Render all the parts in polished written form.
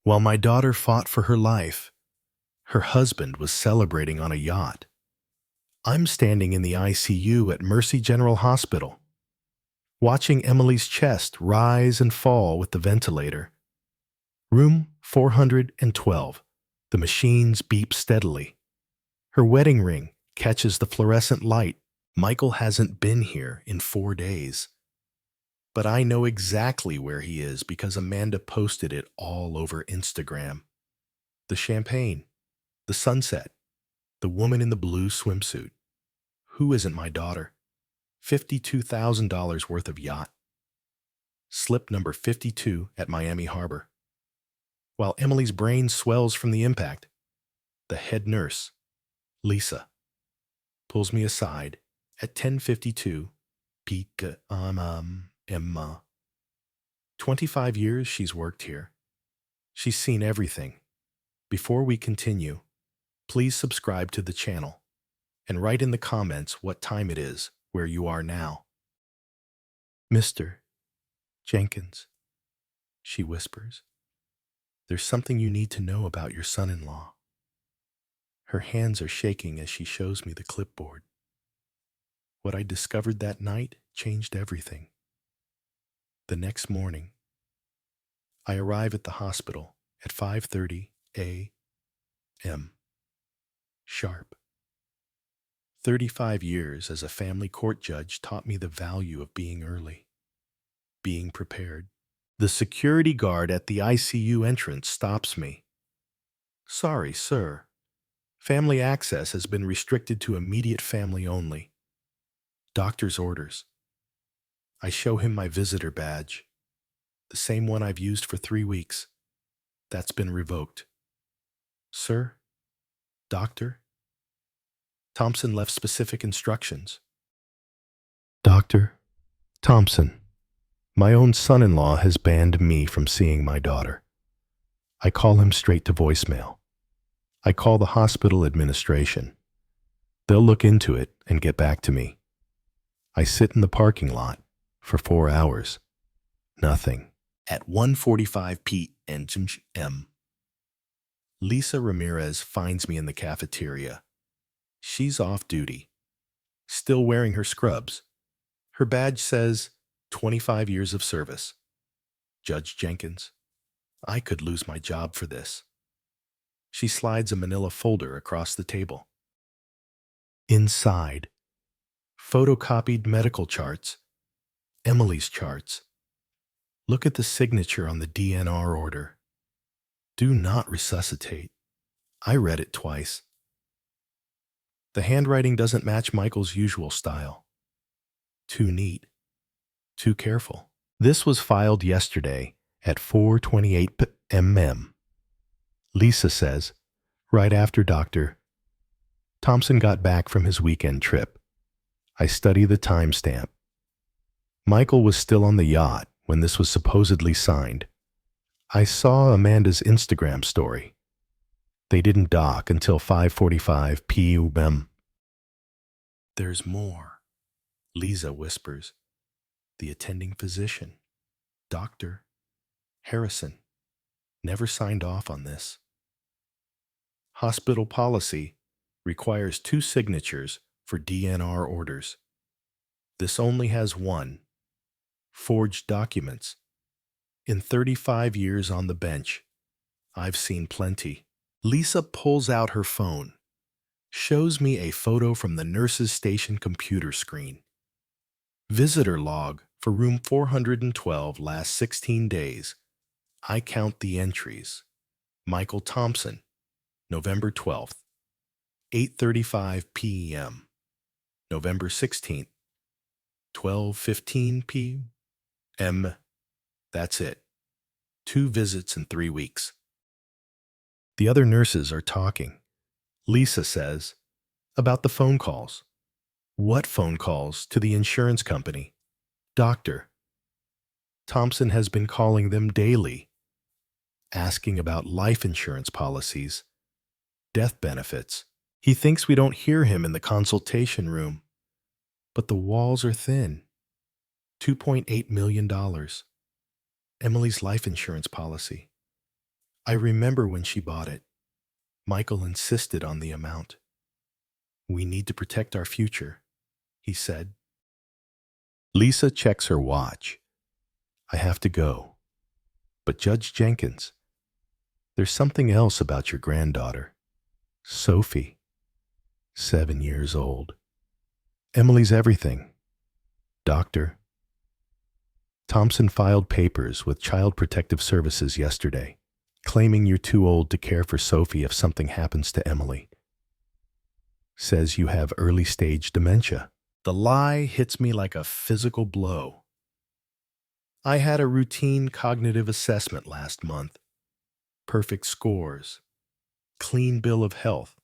While my daughter fought for her life, her husband was celebrating on a yacht. I'm standing in the ICU at Mercy General Hospital, watching Emily's chest rise and fall with the ventilator. Room 412. The machines beep steadily. Her wedding ring catches the fluorescent light. Michael hasn't been here in 4 days. But I know exactly where he is because Amanda posted it all over Instagram. The champagne, the sunset, the woman in the blue swimsuit. Who isn't my daughter? $52,000 worth of yacht. Slip number 52 at Miami Harbor. While Emily's brain swells from the impact, the head nurse, Lisa, pulls me aside at 10:52. Emma. 25 years she's worked here. She's seen everything. Before we continue, please subscribe to the channel and write in the comments what time it is where you are now. Mr. Jenkins, she whispers, there's something you need to know about your son-in-law. Her hands are shaking as she shows me the clipboard. What I discovered that night changed everything. The next morning, I arrive at the hospital at 5:30 a.m. sharp. 35 years as a family court judge taught me the value of being early, being prepared. The security guard at the ICU entrance stops me. Sorry, sir. Family access has been restricted to immediate family only. Doctor's orders. I show him my visitor badge, the same one I've used for 3 weeks. That's been revoked. Sir? Doctor? Thompson left specific instructions. Dr. Thompson, my own son-in-law has banned me from seeing my daughter. I call him straight to voicemail. I call the hospital administration. They'll look into it and get back to me. I sit in the parking lot for 4 hours. Nothing. At 1:45 p.m., Lisa Ramirez finds me in the cafeteria. She's off duty, still wearing her scrubs. Her badge says 25 years of service. Judge Jenkins, I could lose my job for this. She slides a manila folder across the table. Inside, photocopied medical charts, Emily's charts. Look at the signature on the DNR order. Do not resuscitate. I read it twice. The handwriting doesn't match Michael's usual style. Too neat. Too careful. This was filed yesterday at 4:28 p.m. Lisa says, right after Dr. Thompson got back from his weekend trip. I study the timestamp. Michael was still on the yacht when this was supposedly signed. I saw Amanda's Instagram story. They didn't dock until 5:45 p.m. There's more, Lisa whispers. The attending physician, Dr. Harrison, never signed off on this. Hospital policy requires 2 signatures for DNR orders. This only has 1. Forged documents. In 35 years on the bench, I've seen plenty. Lisa pulls out her phone, shows me a photo from the nurse's station computer screen. Visitor log for room 412 last 16 days. I count the entries. Michael Thompson, November 12th, 8:35 p.m. November 16th, 12:15 p.m. That's it. 2 visits in 3 weeks. The other nurses are talking. Lisa says, about the phone calls. What phone calls to the insurance company? Doctor. Thompson has been calling them daily, asking about life insurance policies, death benefits. He thinks we don't hear him in the consultation room, but the walls are thin. $2.8 million. Emily's life insurance policy. I remember when she bought it. Michael insisted on the amount. We need to protect our future, he said. Lisa checks her watch. I have to go. But Judge Jenkins, there's something else about your granddaughter, Sophie, 7 years old. Emily's everything. Doctor. Thompson filed papers with Child Protective Services yesterday, claiming you're too old to care for Sophie if something happens to Emily. Says you have early-stage dementia. The lie hits me like a physical blow. I had a routine cognitive assessment last month. Perfect scores. Clean bill of health.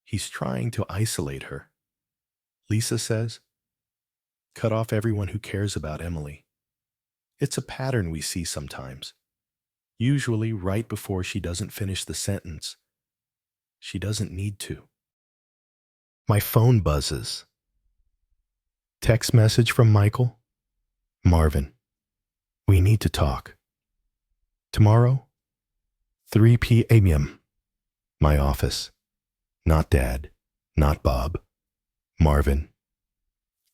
He's trying to isolate her. Lisa says, cut off everyone who cares about Emily. It's a pattern we see sometimes. Usually right before she doesn't finish the sentence. She doesn't need to. My phone buzzes. Text message from Michael. Marvin, we need to talk. Tomorrow, 3 p.m. My office. Not Dad, not Bob. Marvin.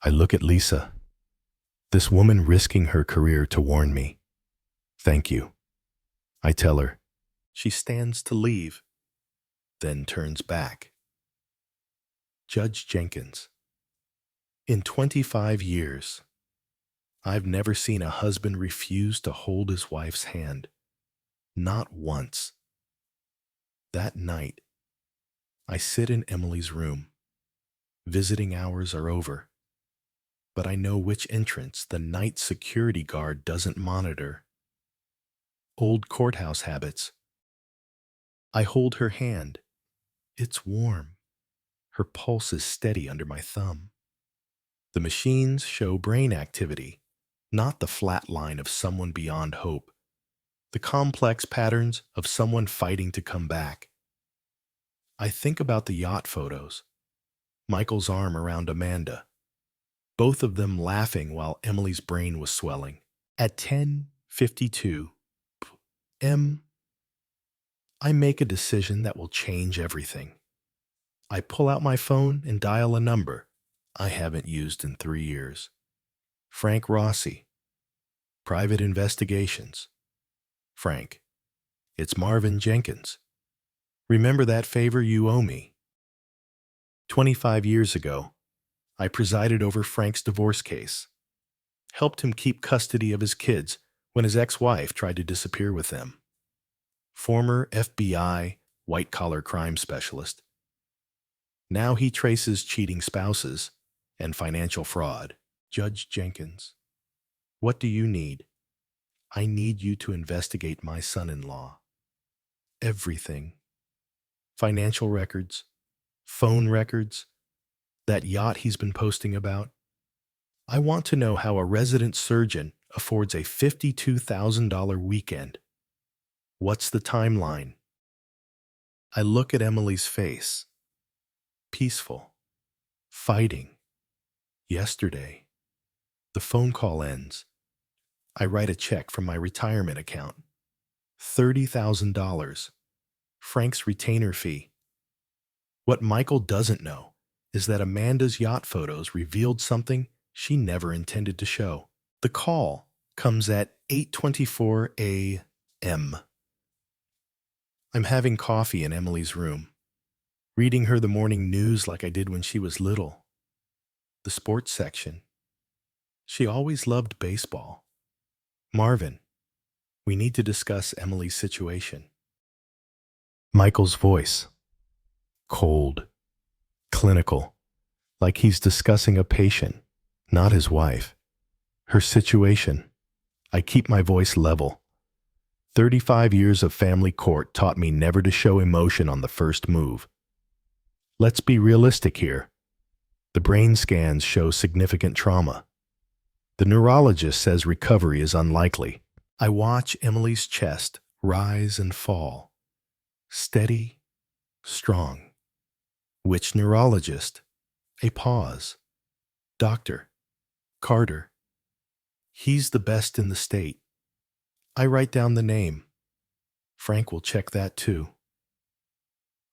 I look at Lisa. This woman risking her career to warn me. Thank you. I tell her. She stands to leave, then turns back. Judge Jenkins. In 25 years, I've never seen a husband refuse to hold his wife's hand. Not once. That night, I sit in Emily's room. Visiting hours are over, but I know which entrance the night security guard doesn't monitor. Old courthouse habits. I hold her hand. It's warm. Her pulse is steady under my thumb. The machines show brain activity, not the flat line of someone beyond hope. The complex patterns of someone fighting to come back. I think about the yacht photos. Michael's arm around Amanda. Both of them laughing while Emily's brain was swelling. At 10:52 p.m., I make a decision that will change everything. I pull out my phone and dial a number I haven't used in 3 years. Frank Rossi. Private Investigations. Frank. It's Marvin Jenkins. Remember that favor you owe me? 25 years ago, I presided over Frank's divorce case. Helped him keep custody of his kids when his ex-wife tried to disappear with them. Former FBI white-collar crime specialist. Now he traces cheating spouses and financial fraud. Judge Jenkins. What do you need? I need you to investigate my son-in-law. Everything. Financial records, phone records, that yacht he's been posting about. I want to know how a resident surgeon affords a $52,000 weekend. What's the timeline? I look at Emily's face. Peaceful. Fighting. Yesterday. The phone call ends. I write a check from my retirement account. $30,000. Frank's retainer fee. What Michael doesn't know is that Amanda's yacht photos revealed something she never intended to show. The call comes at 8:24 a.m. I'm having coffee in Emily's room, reading her the morning news like I did when she was little. The sports section. She always loved baseball. Marvin, we need to discuss Emily's situation. Michael's voice. Cold. Clinical. Like he's discussing a patient, not his wife. Her situation. I keep my voice level. 35 years of family court taught me never to show emotion on the first move. Let's be realistic here. The brain scans show significant trauma. The neurologist says recovery is unlikely. I watch Emily's chest rise and fall. Steady, strong. Which neurologist? A pause. Doctor. Carter. He's the best in the state. I write down the name. Frank will check that too.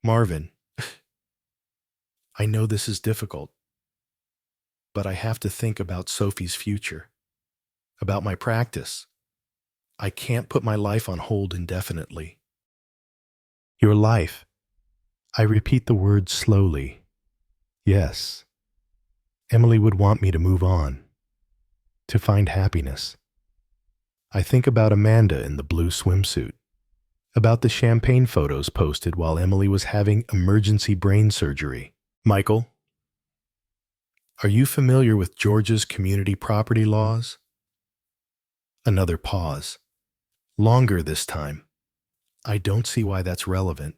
Marvin, I know this is difficult, but I have to think about Sophie's future, about my practice. I can't put my life on hold indefinitely. Your life. I repeat the words slowly. Yes, Emily would want me to move on, to find happiness. I think about Amanda in the blue swimsuit, about the champagne photos posted while Emily was having emergency brain surgery. Michael, are you familiar with Georgia's community property laws? Another pause. Longer this time. I don't see why that's relevant.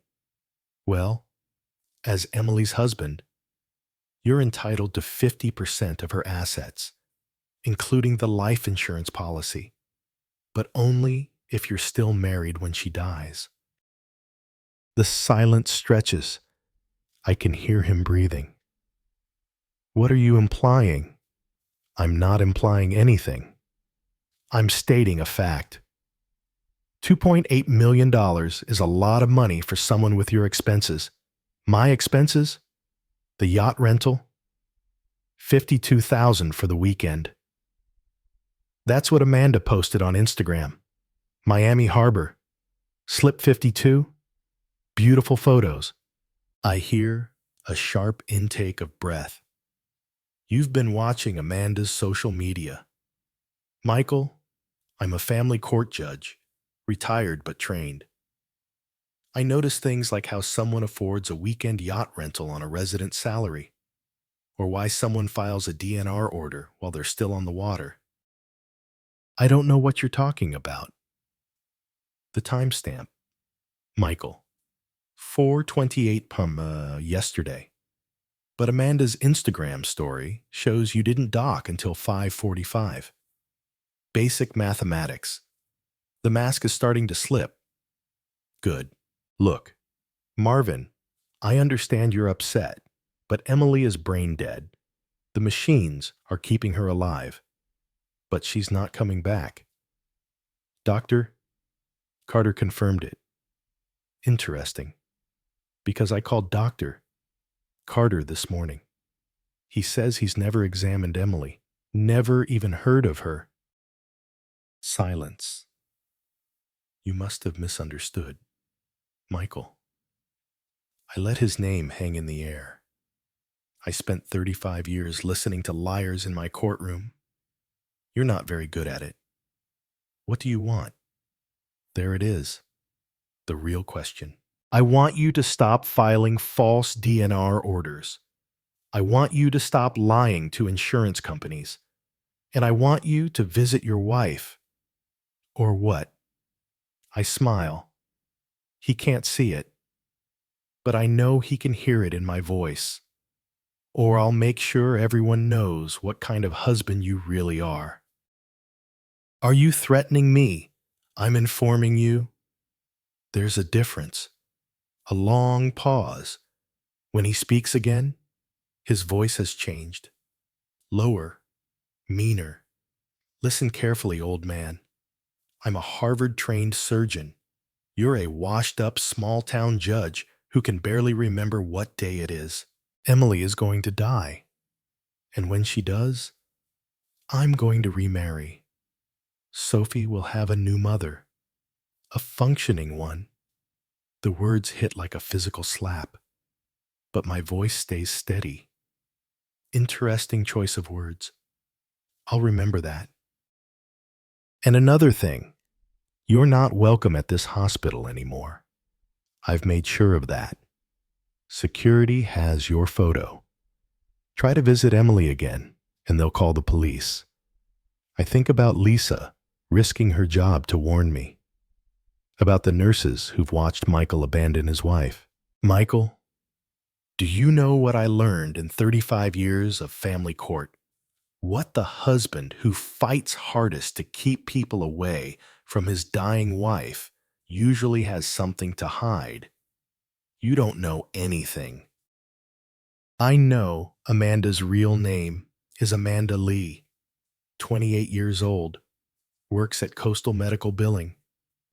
Well, as Emily's husband, you're entitled to 50% of her assets, including the life insurance policy, but only if you're still married when she dies. The silence stretches. I can hear him breathing. What are you implying? I'm not implying anything. I'm stating a fact. $2.8 million is a lot of money for someone with your expenses. My expenses? The yacht rental? $52,000 for the weekend. That's what Amanda posted on Instagram. Miami Harbor. Slip 52. Beautiful photos. I hear a sharp intake of breath. You've been watching Amanda's social media. Michael, I'm a family court judge, retired but trained. I notice things like how someone affords a weekend yacht rental on a resident's salary, or why someone files a DNR order while they're still on the water. I don't know what you're talking about. The timestamp. Michael. 4:28 p.m. Yesterday. But Amanda's Instagram story shows you didn't dock until 5:45. Basic mathematics. The mask is starting to slip. Good. Look, Marvin, I understand you're upset, but Emily is brain dead. The machines are keeping her alive, but she's not coming back. Doctor, Carter confirmed it. Interesting, because I called Dr. Carter this morning. He says he's never examined Emily, never even heard of her. Silence. You must have misunderstood. Michael. I let his name hang in the air. I spent 35 years listening to liars in my courtroom. You're not very good at it. What do you want? There it is. The real question. I want you to stop filing false DNR orders. I want you to stop lying to insurance companies. And I want you to visit your wife. Or what? I smile. He can't see it, but I know he can hear it in my voice. Or I'll make sure everyone knows what kind of husband you really are. Are you threatening me? I'm informing you. There's a difference. A long pause. When he speaks again, his voice has changed. Lower, meaner. Listen carefully, old man. I'm a Harvard-trained surgeon. You're a washed-up small-town judge who can barely remember what day it is. Emily is going to die. And when she does, I'm going to remarry. Sophie will have a new mother. A functioning one. The words hit like a physical slap, but my voice stays steady. Interesting choice of words. I'll remember that. And another thing, you're not welcome at this hospital anymore. I've made sure of that. Security has your photo. Try to visit Emily again, and they'll call the police. I think about Lisa risking her job to warn me. About the nurses who've watched Michael abandon his wife. Michael, do you know what I learned in 35 years of family court? What the husband who fights hardest to keep people away from his dying wife usually has something to hide. You don't know anything. I know Amanda's real name is Amanda Lee, 28 years old, works at Coastal Medical Billing.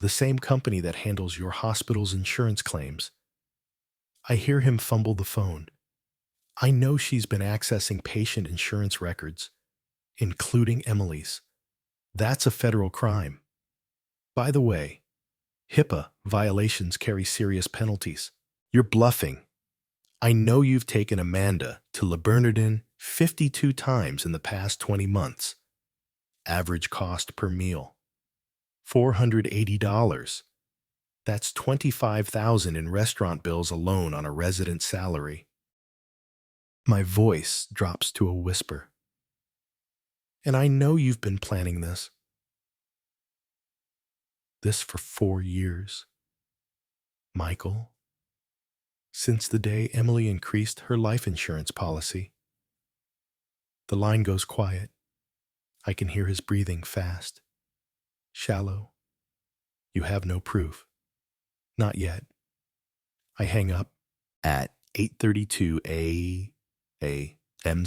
the same company that handles your hospital's insurance claims. I hear him fumble the phone. I know she's been accessing patient insurance records, including Emily's. That's a federal crime. By the way, HIPAA violations carry serious penalties. You're bluffing. I know you've taken Amanda to Le Bernardin 52 times in the past 20 months. Average cost per meal, $480. That's $25,000 in restaurant bills alone on a resident's salary. My voice drops to a whisper. And I know you've been planning this. This for 4 years. Michael, since the day Emily increased her life insurance policy. The line goes quiet. I can hear his breathing fast, shallow. You have no proof. Not yet. I hang up at 8:32 a.m.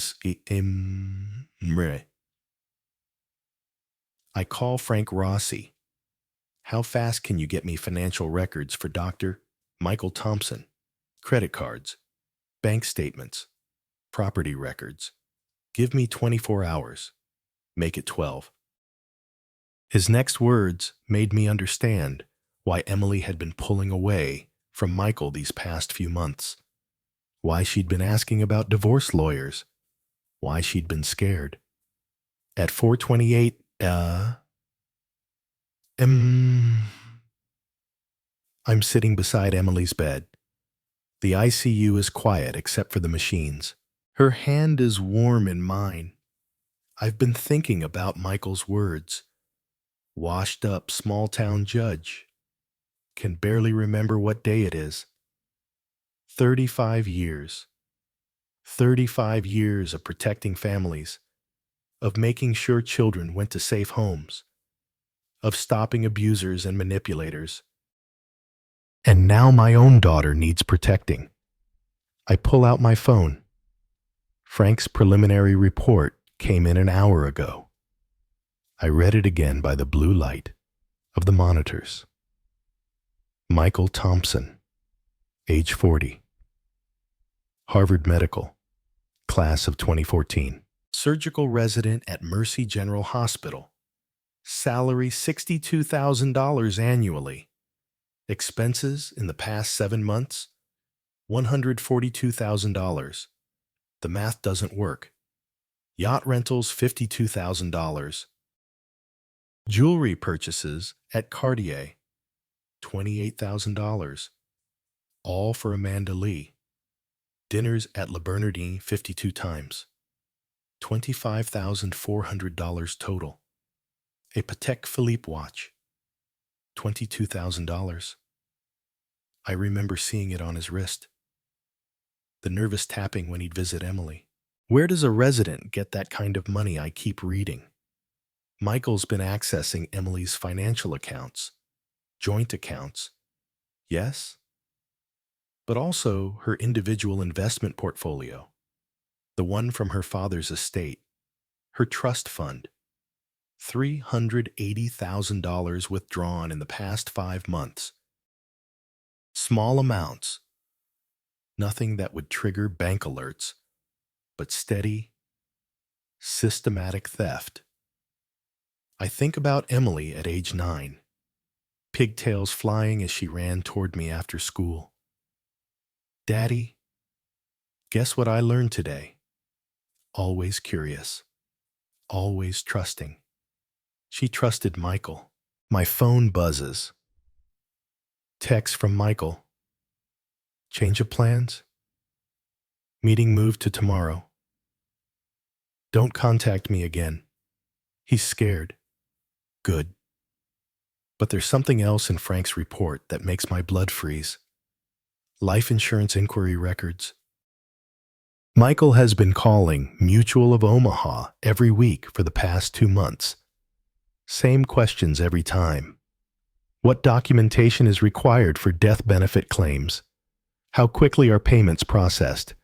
I call Frank Rossi. How fast can you get me financial records for Dr. Michael Thompson? Credit cards, bank statements, property records. Give me 24 hours. Make it 12. His next words made me understand why Emily had been pulling away from Michael these past few months, why she'd been asking about divorce lawyers, why she'd been scared. At 4:28, I'm sitting beside Emily's bed. The ICU is quiet except for the machines. Her hand is warm in mine. I've been thinking about Michael's words. Washed up small-town judge. Can barely remember what day it is. 35 years. 35 years of protecting families, of making sure children went to safe homes, of stopping abusers and manipulators. And now my own daughter needs protecting. I pull out my phone. Frank's preliminary report came in an hour ago. I read it again by the blue light of the monitors. Michael Thompson, age 40. Harvard Medical, class of 2014. Surgical resident at Mercy General Hospital. Salary $62,000 annually. Expenses in the past 7 months, $142,000. The math doesn't work. Yacht rentals, $52,000. Jewelry purchases at Cartier, $28,000. All for Amanda Lee. Dinners at Le Bernardin 52 times. $25,400 total. A Patek Philippe watch. $22,000. I remember seeing it on his wrist. The nervous tapping when he'd visit Emily. Where does a resident get that kind of money? I keep reading. Michael's been accessing Emily's financial accounts, joint accounts, yes, but also her individual investment portfolio, the one from her father's estate, her trust fund, $380,000 withdrawn in the past 5 months. Small amounts, nothing that would trigger bank alerts, but steady, systematic theft. I think about Emily at age 9, pigtails flying as she ran toward me after school. Daddy, guess what I learned today? Always curious, always trusting. She trusted Michael. My phone buzzes. Text from Michael. Change of plans? Meeting moved to tomorrow. Don't contact me again. He's scared. Good. But there's something else in Frank's report that makes my blood freeze. Life insurance inquiry records. Michael has been calling Mutual of Omaha every week for the past 2 months. Same questions every time. What documentation is required for death benefit claims? How quickly are payments processed?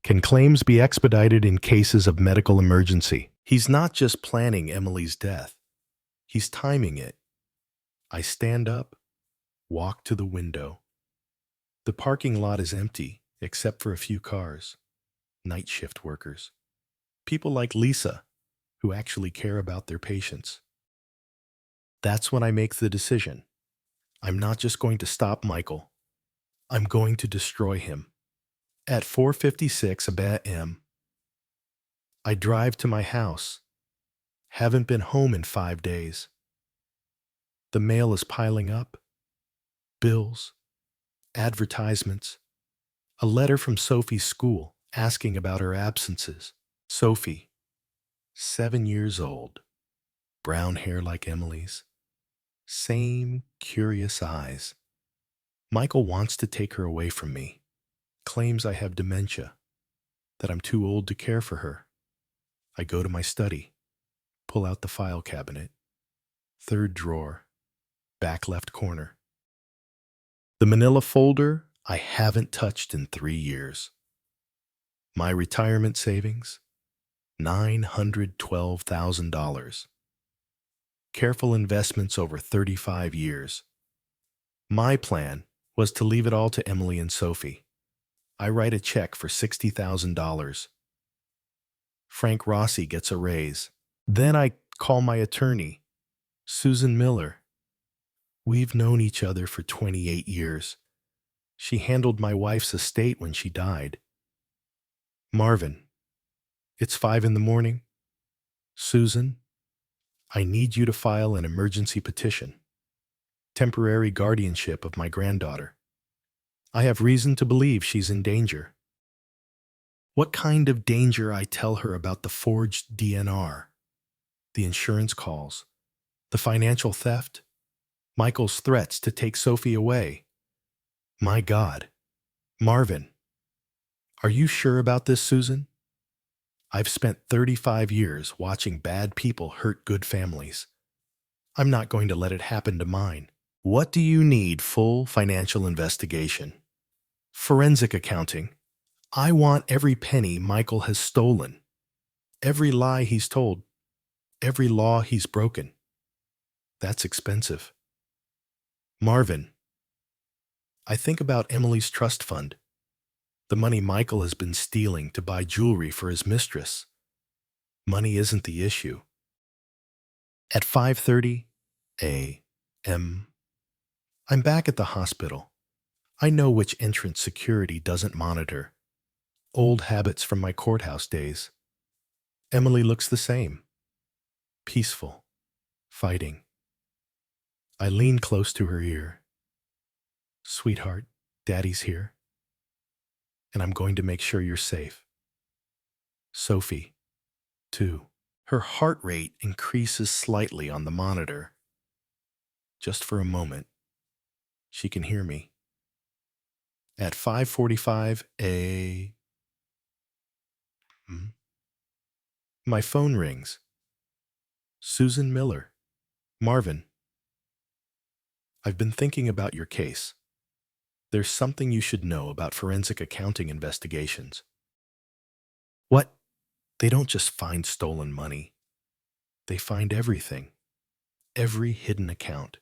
Can claims be expedited in cases of medical emergency? He's not just planning Emily's death. He's timing it. I stand up, walk to the window. The parking lot is empty, except for a few cars, night shift workers, people like Lisa, who actually care about their patients. That's when I make the decision. I'm not just going to stop Michael. I'm going to destroy him. At 4:56 a.m., I drive to my house. Haven't been home in 5 days. The mail is piling up. Bills, advertisements, a letter from Sophie's school asking about her absences. Sophie, 7 years old, brown hair like Emily's, same curious eyes. Michael wants to take her away from me, claims I have dementia, that I'm too old to care for her. I go to my study, pull out the file cabinet, third drawer, back left corner. The manila folder I haven't touched in 3 years. My retirement savings, $912,000. Careful investments over 35 years. My plan was to leave it all to Emily and Sophie. I write a check for $60,000. Frank Rossi gets a raise. Then I call my attorney, Susan Miller. We've known each other for 28 years. She handled my wife's estate when she died. Marvin, it's 5 in the morning. Susan, I need you to file an emergency petition. Temporary guardianship of my granddaughter. I have reason to believe she's in danger. What kind of danger? I tell her about the forged DNR, the insurance calls, the financial theft, Michael's threats to take Sophie away. My God. Marvin, are you sure about this, Susan? I've spent 35 years watching bad people hurt good families. I'm not going to let it happen to mine. What do you need? Full financial investigation. Forensic accounting. I want every penny Michael has stolen, every lie he's told, every law he's broken. That's expensive. Marvin, I think about Emily's trust fund, the money Michael has been stealing to buy jewelry for his mistress. Money isn't the issue. At 5:30 a.m., I'm back at the hospital. I know which entrance security doesn't monitor. Old habits from my courthouse days. Emily looks the same. Peaceful. Fighting. I lean close to her ear. Sweetheart, Daddy's here. And I'm going to make sure you're safe. Sophie, too. Her heart rate increases slightly on the monitor. Just for a moment. She can hear me. At 5:45 a.m., my phone rings. Susan Miller. Marvin, I've been thinking about your case. There's something you should know about forensic accounting investigations. What? They don't just find stolen money. They find everything. Every hidden account.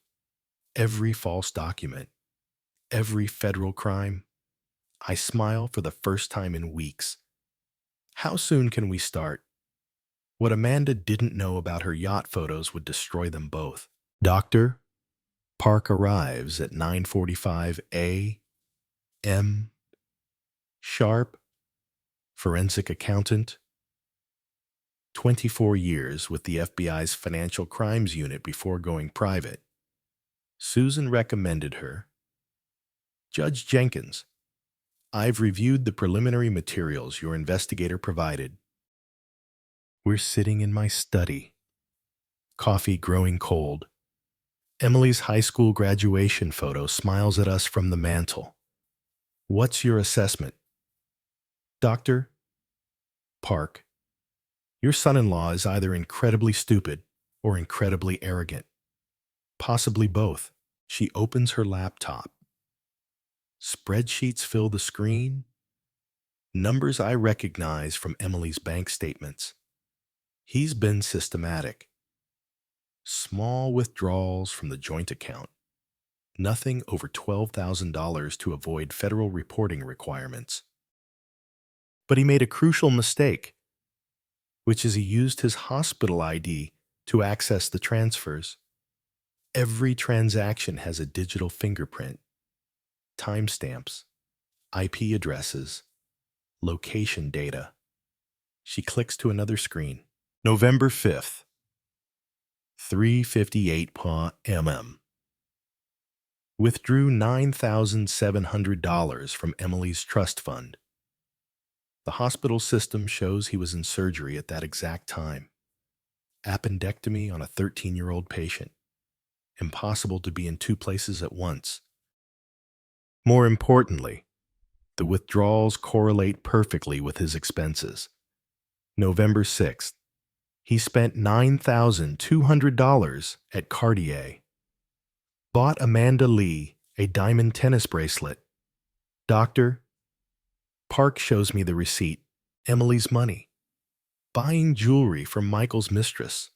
Every false document. Every federal crime. I smile for the first time in weeks. How soon can we start? What Amanda didn't know about her yacht photos would destroy them both. Dr. Park arrives at 9:45 a.m. Sharp, forensic accountant, 24 years with the FBI's Financial Crimes Unit before going private. Susan recommended her. Judge Jenkins, I've reviewed the preliminary materials your investigator provided. We're sitting in my study. Coffee growing cold. Emily's high school graduation photo smiles at us from the mantel. What's your assessment? Dr. Park, your son-in-law is either incredibly stupid or incredibly arrogant. Possibly both. She opens her laptop. Spreadsheets fill the screen. Numbers I recognize from Emily's bank statements. He's been systematic. Small withdrawals from the joint account. Nothing over $12,000 to avoid federal reporting requirements. But he made a crucial mistake, which is he used his hospital ID to access the transfers. Every transaction has a digital fingerprint, timestamps, IP addresses, location data. She clicks to another screen. November 5th, 3:58 p.m. Withdrew $9,700 from Emily's trust fund. The hospital system shows he was in surgery at that exact time. Appendectomy on a 13-year-old patient. Impossible to be in two places at once. More importantly, the withdrawals correlate perfectly with his expenses. November 6th, he spent $9,200 at Cartier. Bought Amanda Lee a diamond tennis bracelet. Doctor, Park shows me the receipt. Emily's money. Buying jewelry from Michael's mistress,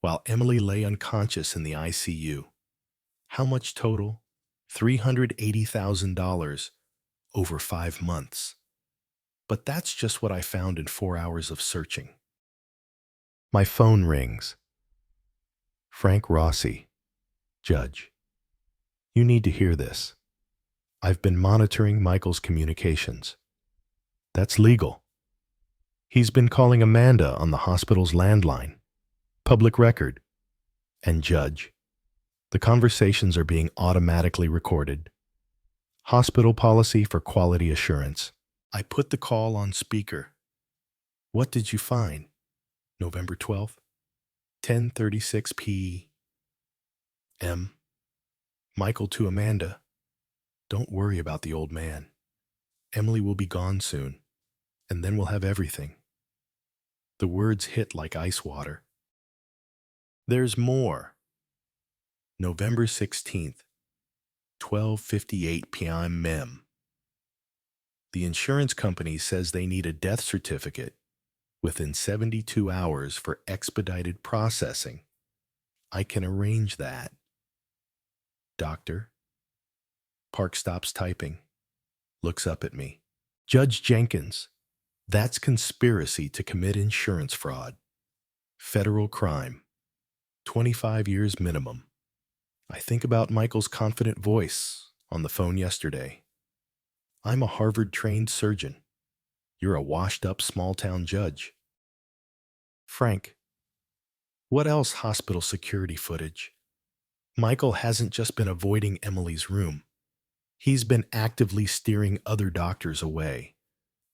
while Emily lay unconscious in the ICU. How much total? $380,000 over 5 months. But that's just what I found in 4 hours of searching. My phone rings. Frank Rossi, Judge. You need to hear this. I've been monitoring Michael's communications. That's legal. He's been calling Amanda on the hospital's landline. Public record. And Judge, the conversations are being automatically recorded. Hospital policy for quality assurance. I put the call on speaker. What did you find? November 12th, 10:36 p.m. Michael to Amanda. Don't worry about the old man. Emily will be gone soon, and then we'll have everything. The words hit like ice water. There's more. November 16th, 12:58 p.m. The insurance company says they need a death certificate within 72 hours for expedited processing. I can arrange that. Doctor. Park stops typing, looks up at me. Judge Jenkins, that's conspiracy to commit insurance fraud. Federal crime. 25 years minimum. I think about Michael's confident voice on the phone yesterday. I'm a Harvard-trained surgeon. You're a washed-up small-town judge. Frank, what else hospital security footage? Michael hasn't just been avoiding Emily's room. He's been actively steering other doctors away,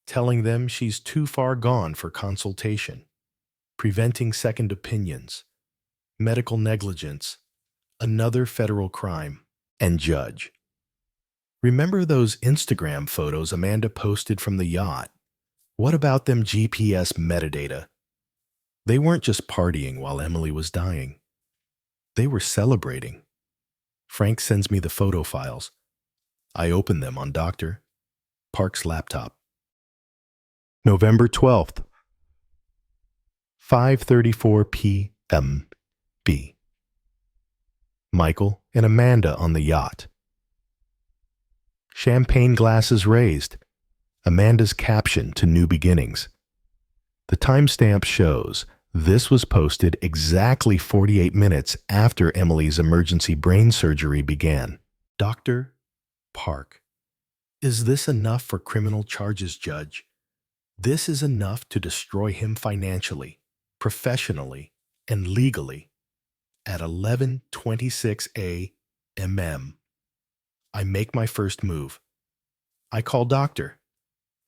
telling them she's too far gone for consultation, preventing second opinions, medical negligence, another federal crime, and Judge. Remember those Instagram photos Amanda posted from the yacht? What about them GPS metadata? They weren't just partying while Emily was dying. They were celebrating. Frank sends me the photo files. I open them on Dr. Park's laptop. November 12th, 5:34 p.m. B. Michael and Amanda on the yacht. Champagne glasses raised. Amanda's caption to New Beginnings. The timestamp shows this was posted exactly 48 minutes after Emily's emergency brain surgery began. Dr. Park, is this enough for criminal charges, Judge? This is enough to destroy him financially, professionally, and legally. At 11:26 a.m., I make my first move. I call Dr.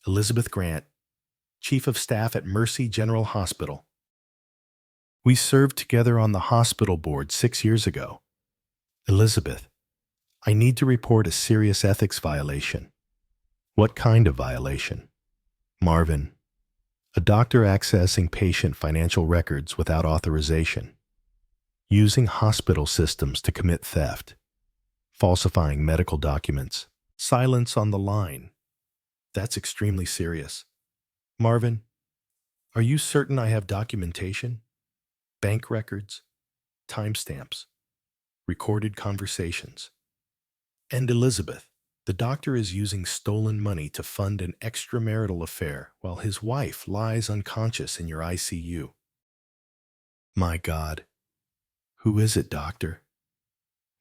Elizabeth Grant, Chief of Staff at Mercy General Hospital. We served together on the hospital board 6 years ago. Elizabeth, I need to report a serious ethics violation. What kind of violation? Marvin, a doctor accessing patient financial records without authorization, using hospital systems to commit theft, falsifying medical documents, silence on the line. That's extremely serious. Marvin, are you certain I have documentation? Bank records? timestamps, recorded conversations. And Elizabeth, the doctor is using stolen money to fund an extramarital affair while his wife lies unconscious in your ICU. My God. Who is it, doctor?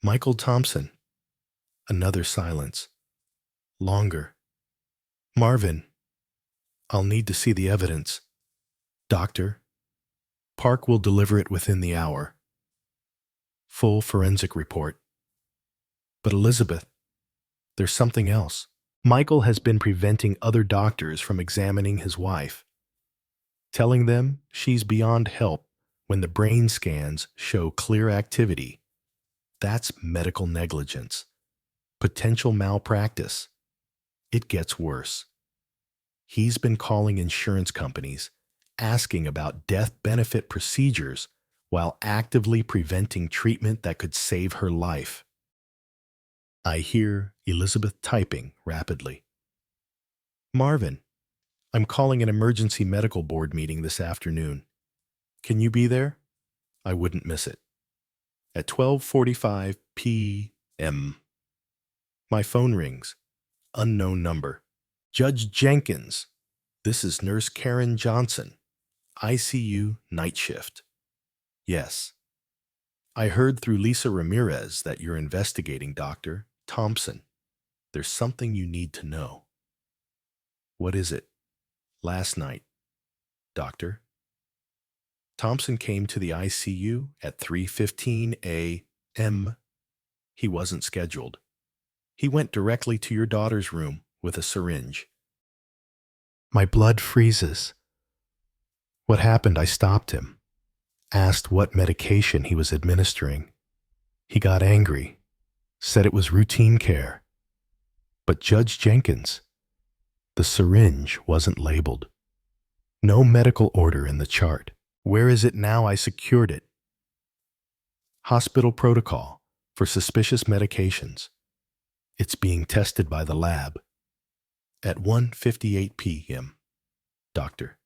Michael Thompson. Another silence. Longer. Marvin. I'll need to see the evidence. Doctor. Park will deliver it within the hour. Full forensic report. But Elizabeth, there's something else. Michael has been preventing other doctors from examining his wife, telling them she's beyond help when the brain scans show clear activity. That's medical negligence. Potential malpractice. It gets worse. He's been calling insurance companies, asking about death benefit procedures while actively preventing treatment that could save her life. I hear Elizabeth typing rapidly. Marvin, I'm calling an emergency medical board meeting this afternoon. Can you be there? I wouldn't miss it. At 12:45 p.m. My phone rings. Unknown number. Judge Jenkins. This is Nurse Karen Johnson. ICU night shift. Yes. I heard through Lisa Ramirez that you're investigating Dr. Thompson. There's something you need to know. What is it? Last night, doctor. Thompson came to the ICU at 3:15 a.m. He wasn't scheduled. He went directly to your daughter's room with a syringe. My blood freezes. What happened? I stopped him, asked what medication he was administering. He got angry, said it was routine care. But Judge Jenkins, the syringe wasn't labeled. No medical order in the chart. Where is it now? I secured it. Hospital protocol for suspicious medications. It's being tested by the lab. At 1:58 p.m. Doctor.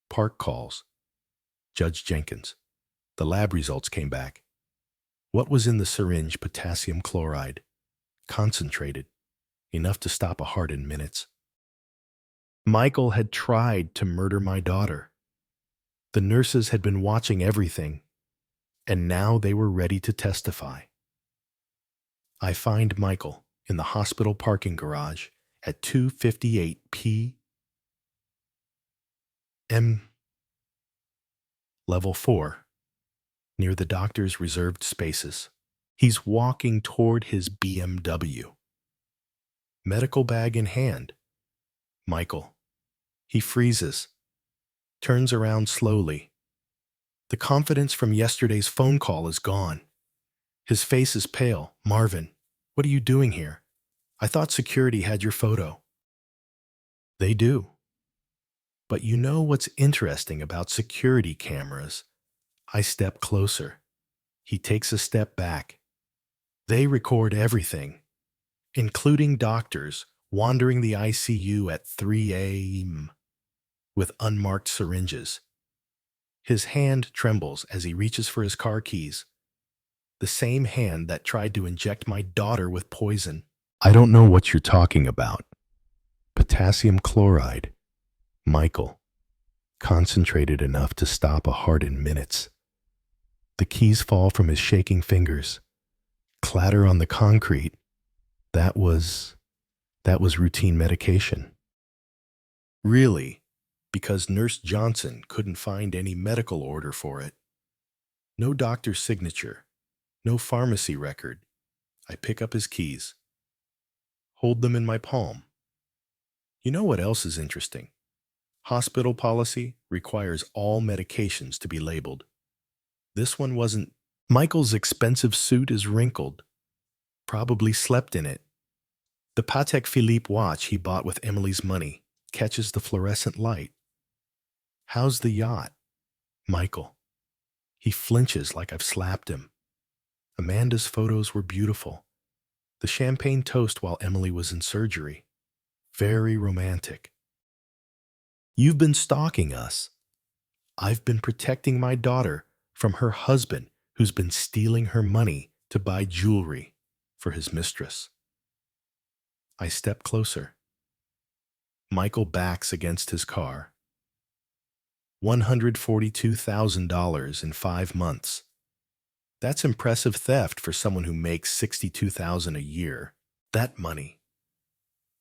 Park calls. Judge Jenkins. The lab results came back. What was in the syringe? Potassium chloride. Concentrated. Enough to stop a heart in minutes. Michael had tried to murder my daughter. The nurses had been watching everything, and now they were ready to testify. I find Michael in the hospital parking garage at 2:58 p.m. Level 4, near the doctor's reserved spaces. He's walking toward his BMW. Medical bag in hand. Michael. He freezes, turns around slowly. The confidence from yesterday's phone call is gone. His face is pale. Marvin, what are you doing here? I thought security had your photo. They do. But you know what's interesting about security cameras? I step closer. He takes a step back. They record everything, including doctors wandering the ICU at 3 a.m. with unmarked syringes. His hand trembles as he reaches for his car keys. The same hand that tried to inject my daughter with poison. I don't know what you're talking about. Potassium chloride. Michael. Concentrated enough to stop a heart in minutes. The keys fall from his shaking fingers. Clatter on the concrete. That was routine medication. Really? Because Nurse Johnson couldn't find any medical order for it. No doctor's signature. No pharmacy record. I pick up his keys. Hold them in my palm. You know what else is interesting? Hospital policy requires all medications to be labeled. This one wasn't. Michael's expensive suit is wrinkled. Probably slept in it. The Patek Philippe watch he bought with Emily's money catches the fluorescent light. How's the yacht? Michael. He flinches like I've slapped him. Amanda's photos were beautiful. The champagne toast while Emily was in surgery. Very romantic. You've been stalking us. I've been protecting my daughter from her husband who's been stealing her money to buy jewelry for his mistress. I step closer. Michael backs against his car. $142,000 in 5 months. That's impressive theft for someone who makes $62,000 a year. That money,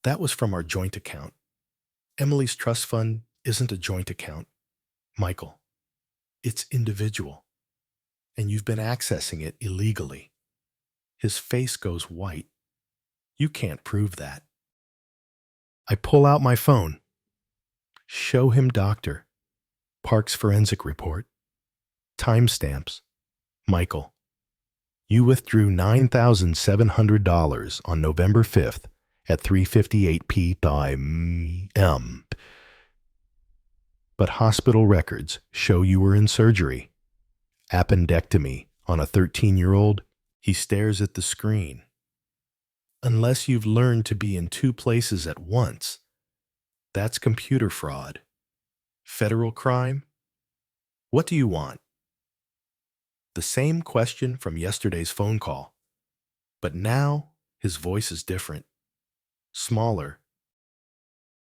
that was from our joint account. Emily's trust fund isn't a joint account, Michael. It's individual, and you've been accessing it illegally. His face goes white. You can't prove that. I pull out my phone. Show him doctor. Park's forensic report. Timestamps. Michael, you withdrew $9,700 on November 5th at 3:58 p.m. But hospital records show you were in surgery. Appendectomy on a 13-year-old. He stares at the screen. Unless you've learned to be in 2 places at once, that's computer fraud. Federal crime? What do you want? The same question from yesterday's phone call. But now his voice is different. Smaller.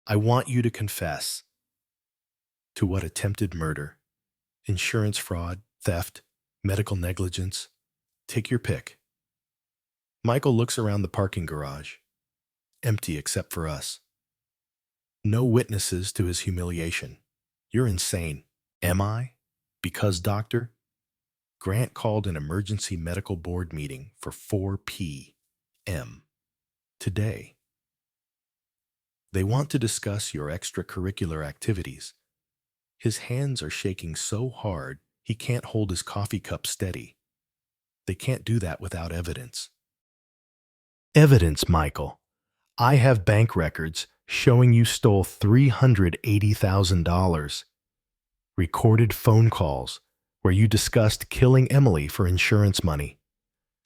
I want you to confess. To what? Attempted murder, insurance fraud, theft, medical negligence. Take your pick. Michael looks around the parking garage. Empty except for us. No witnesses to his humiliation. You're insane. Am I? Because, doctor, Grant called an emergency medical board meeting for 4 p.m. today. They want to discuss your extracurricular activities. His hands are shaking so hard he can't hold his coffee cup steady. They can't do that without evidence. Evidence, Michael. I have bank records showing you stole $380,000. Recorded phone calls where you discussed killing Emily for insurance money.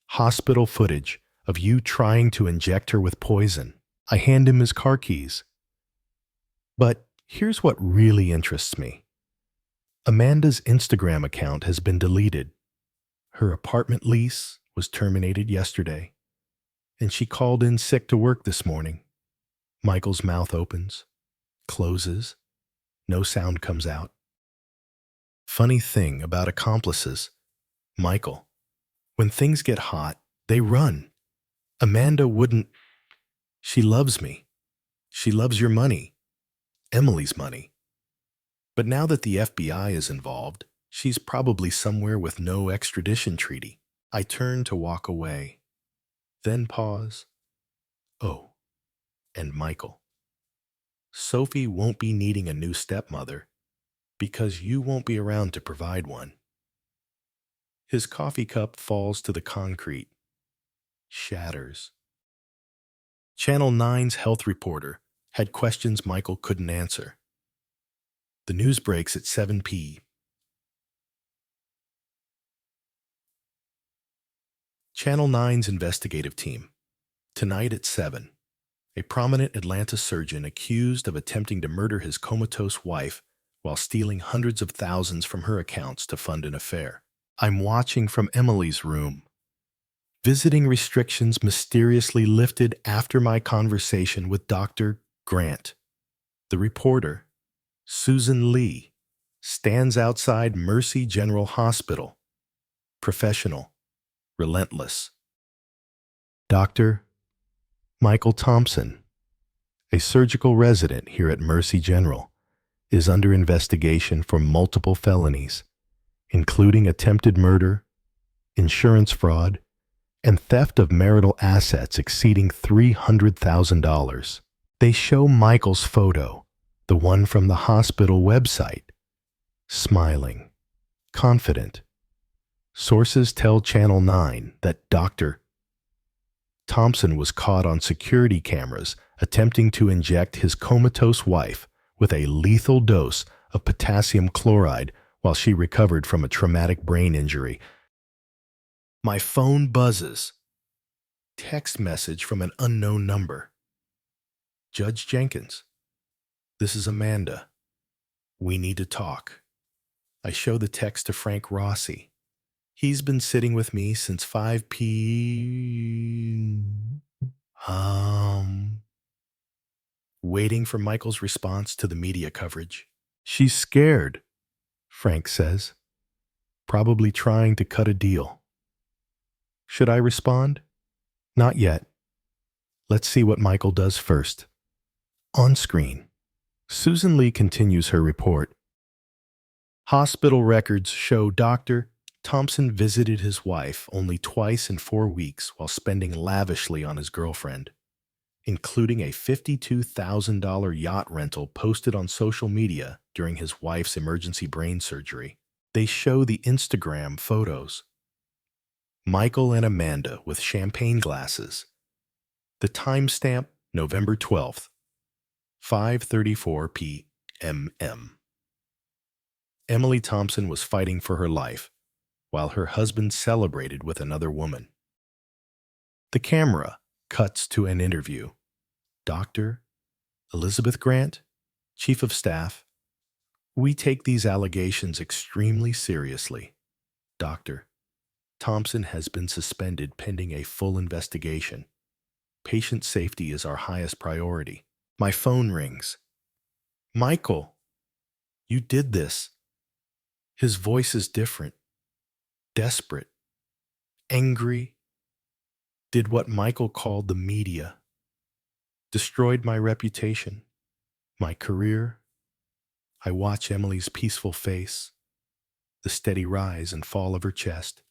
Hospital footage of you trying to inject her with poison. I hand him his car keys. But here's what really interests me. Amanda's Instagram account has been deleted. Her apartment lease was terminated yesterday, and she called in sick to work this morning. Michael's mouth opens, closes, no sound comes out. Funny thing about accomplices, Michael, when things get hot, they run. Amanda wouldn't. She loves me. She loves your money, Emily's money. But now that the FBI is involved, she's probably somewhere with no extradition treaty. I turn to walk away, then pause. Oh, and Michael. Sophie won't be needing a new stepmother because you won't be around to provide one. His coffee cup falls to the concrete, shatters. Channel 9's health reporter had questions Michael couldn't answer. The news breaks at 7 p.m. Channel 9's investigative team. Tonight at 7. A prominent Atlanta surgeon accused of attempting to murder his comatose wife while stealing hundreds of thousands from her accounts to fund an affair. I'm watching from Emily's room. Visiting restrictions mysteriously lifted after my conversation with Dr. Grant. The reporter, Susan Lee, stands outside Mercy General Hospital. Professional, relentless. Dr. Michael Thompson, a surgical resident here at Mercy General, is under investigation for multiple felonies, including attempted murder, insurance fraud, and theft of marital assets exceeding $300,000. They show Michael's photo, the one from the hospital website, smiling, confident. Sources tell Channel 9 that Dr. Thompson was caught on security cameras attempting to inject his comatose wife with a lethal dose of potassium chloride while she recovered from a traumatic brain injury. My phone buzzes. Text message from an unknown number. Judge Jenkins, this is Amanda. We need to talk. I show the text to Frank Rossi. He's been sitting with me since 5 p. Waiting for Michael's response to the media coverage. She's scared, Frank says, probably trying to cut a deal. Should I respond? Not yet. Let's see what Michael does first. On screen, Susan Lee continues her report. Hospital records show Dr. Thompson visited his wife only twice in 4 weeks while spending lavishly on his girlfriend, including a $52,000 yacht rental posted on social media during his wife's emergency brain surgery. They show the Instagram photos. Michael and Amanda with champagne glasses. The timestamp, November 12th, 5:34 p.m. Emily Thompson was fighting for her life, while her husband celebrated with another woman. The camera cuts to an interview. Dr. Elizabeth Grant, Chief of Staff. We take these allegations extremely seriously. Dr. Thompson has been suspended pending a full investigation. Patient safety is our highest priority. My phone rings. Michael, you did this. His voice is different, desperate, angry. Did what Michael called the media. Destroyed my reputation, my career. I watch Emily's peaceful face, the steady rise and fall of her chest.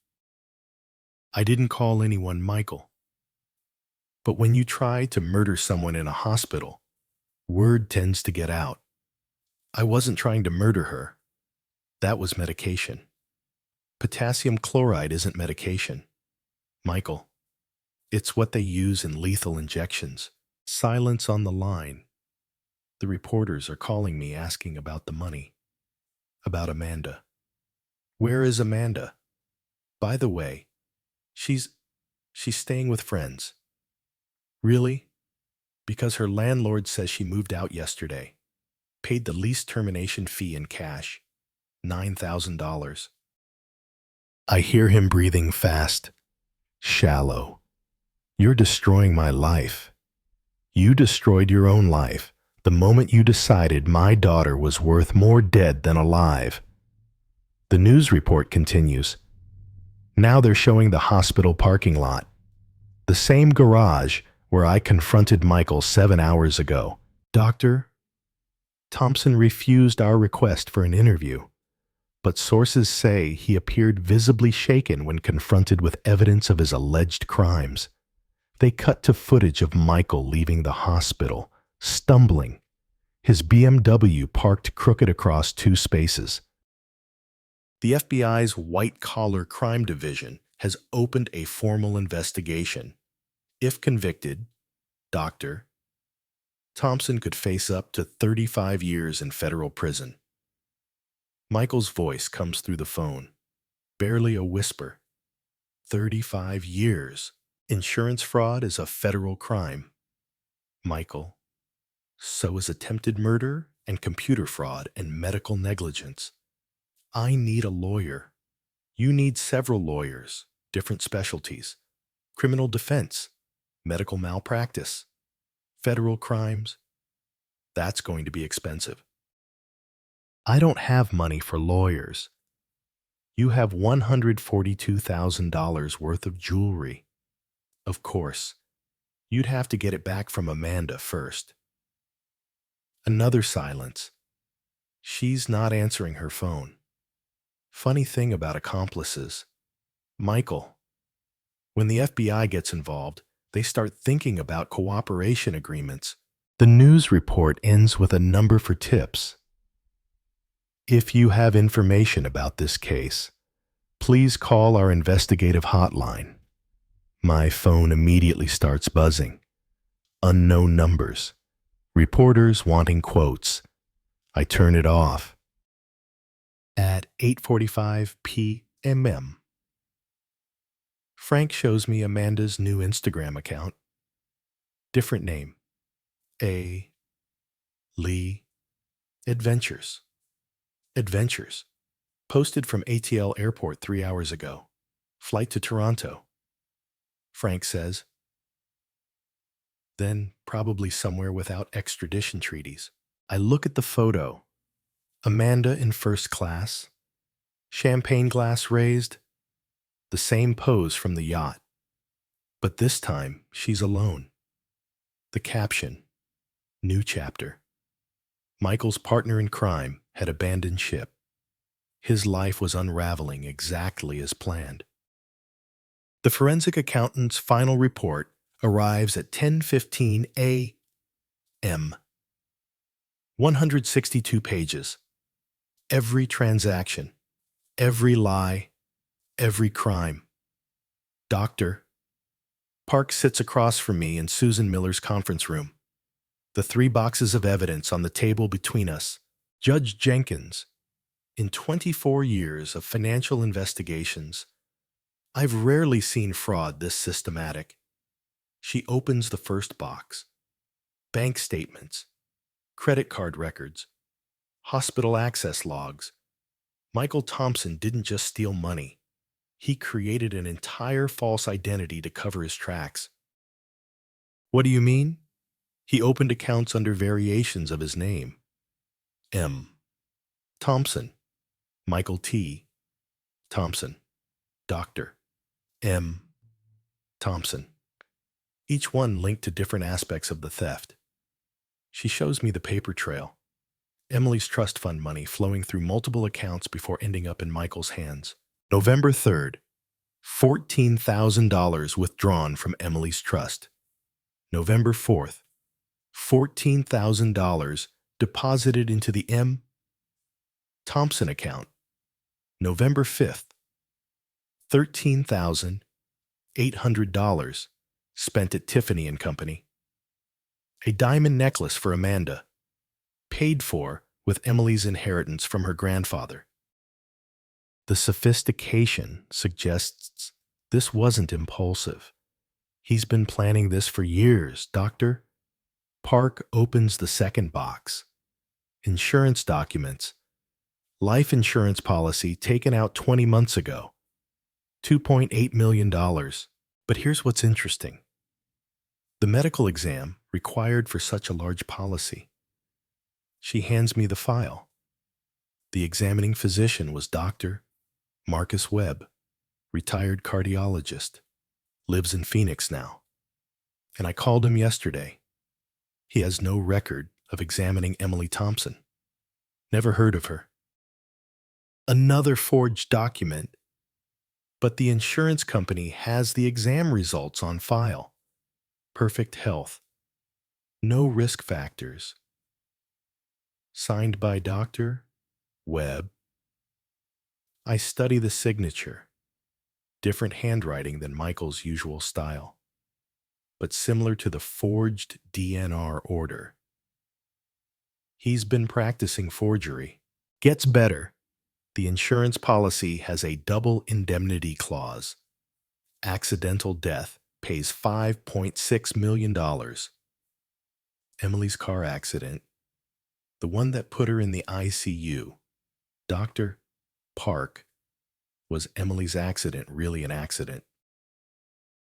I didn't call anyone Michael. But when you try to murder someone in a hospital, word tends to get out. I wasn't trying to murder her. That was medication. Potassium chloride isn't medication. Michael, it's what they use in lethal injections. Silence on the line. The reporters are calling me asking about the money. About Amanda. Where is Amanda? By the way, she's staying with friends. Really? Because her landlord says she moved out yesterday. Paid the lease termination fee in cash. $9,000. I hear him breathing fast, shallow. You're destroying my life. You destroyed your own life the moment you decided my daughter was worth more dead than alive. The news report continues. Now they're showing the hospital parking lot. The same garage where I confronted Michael 7 hours ago. Dr. Thompson refused our request for an interview, but sources say he appeared visibly shaken when confronted with evidence of his alleged crimes. They cut to footage of Michael leaving the hospital, stumbling, his BMW parked crooked across 2 spaces. The FBI's white-collar crime division has opened a formal investigation. If convicted, Dr. Thompson could face up to 35 years in federal prison. Michael's voice comes through the phone, barely a whisper. 35 years. Insurance fraud is a federal crime. Michael, so is attempted murder and computer fraud and medical negligence. I need a lawyer. You need several lawyers, different specialties. Criminal defense, medical malpractice, federal crimes. That's going to be expensive. I don't have money for lawyers. You have $142,000 worth of jewelry. Of course, you'd have to get it back from Amanda first. Another silence. She's not answering her phone. Funny thing about accomplices. Michael. When the FBI gets involved, they start thinking about cooperation agreements. The news report ends with a number for tips. If you have information about this case, please call our investigative hotline. My phone immediately starts buzzing. Unknown numbers. Reporters wanting quotes. I turn it off. At 8:45 p.m. Frank shows me Amanda's new Instagram account. Different name. A. Lee. Adventures. Adventures. Posted from ATL Airport 3 hours ago. Flight to Toronto, Frank says. Then probably somewhere without extradition treaties. I look at the photo. Amanda in first class, champagne glass raised, the same pose from the yacht. But this time, she's alone. The caption, new chapter. Michael's partner in crime had abandoned ship. His life was unraveling exactly as planned. The forensic accountant's final report arrives at 10:15 a.m. 162 pages. Every transaction, every lie, every crime. Doctor. Park sits across from me in Susan Miller's conference room. The 3 boxes of evidence on the table between us. Judge Jenkins. In 24 years of financial investigations, I've rarely seen fraud this systematic. She opens the first box. Bank statements, credit card records, hospital access logs. Michael Thompson didn't just steal money. He created an entire false identity to cover his tracks. What do you mean? He opened accounts under variations of his name. M. Thompson. Michael T. Thompson. Dr. M. Thompson. Each one linked to different aspects of the theft. She shows me the paper trail. Emily's trust fund money flowing through multiple accounts before ending up in Michael's hands. November 3rd, $14,000 withdrawn from Emily's trust. November 4th, $14,000 deposited into the M. Thompson account. November 5th, $13,800 spent at Tiffany and Company. A diamond necklace for Amanda, paid for with Emily's inheritance from her grandfather. The sophistication suggests this wasn't impulsive. He's been planning this for years, Doctor. Park opens the second box. Insurance documents. Life insurance policy taken out 20 months ago. $2.8 million. But here's what's interesting. The medical exam required for such a large policy. She hands me the file. The examining physician was Dr. Marcus Webb, retired cardiologist, lives in Phoenix now. And I called him yesterday. He has no record of examining Emily Thompson. Never heard of her. Another forged document, but the insurance company has the exam results on file. Perfect health. No risk factors. Signed by Dr. Webb. I study the signature. Different handwriting than Michael's usual style, but similar to the forged DNR order. He's been practicing forgery. Gets better. The insurance policy has a double indemnity clause. Accidental death pays $5.6 million. Emily's car accident, the one that put her in the ICU, Dr. Park, was Emily's accident really an accident?